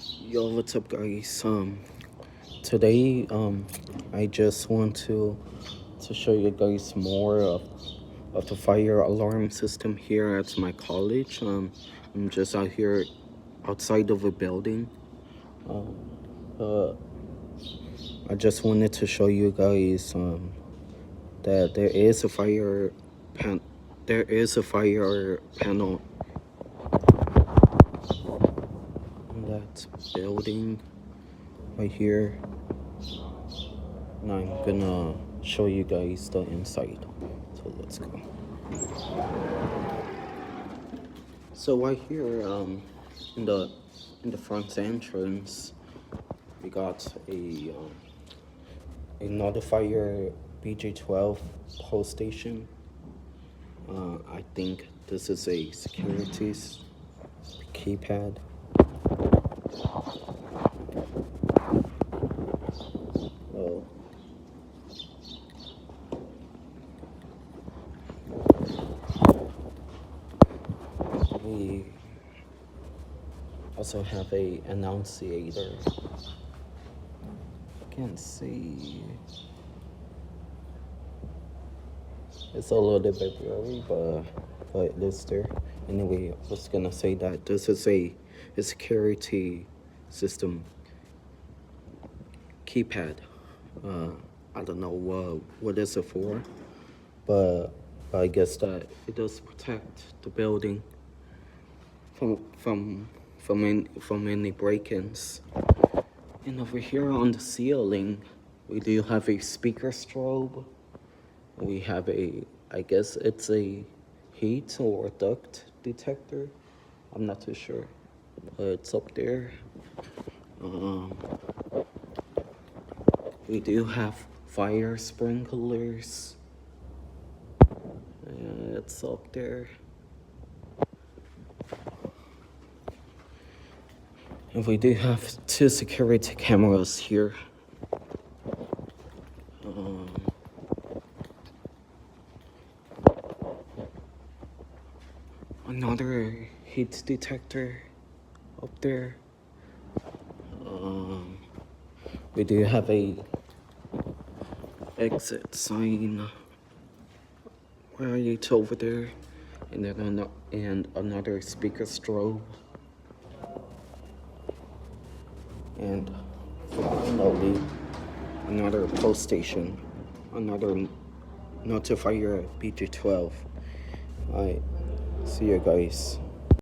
Yo, what's up, guys? Today, I just want to show you guys more of the fire alarm system here at my college. I'm just out here outside of a building. Uh, I just wanted to show you guys that there is a fire panel in that building right here. Now I'm gonna show you guys the inside. So let's go. So right here, in the front entrance, we got a notifier BJ12 post station. I think this is a securities keypad. Oh. We also have a annunciator. I can't see. It's a little bit blurry, but it is there. Anyway, I was gonna say that this is a security system keypad. I don't know what is it for, but I guess that it does protect the building from any break-ins. And over here on the ceiling, we do have a speaker strobe. We have I guess it's a heat or duct detector. I'm not too sure, but it's up there. We do have fire sprinklers. It's up there. And we do have 2 security cameras here. Another heat detector up there. We do have a exit sign right over there, and then another speaker strobe, and finally another post station, another notifier BJ12. Alright, see you guys.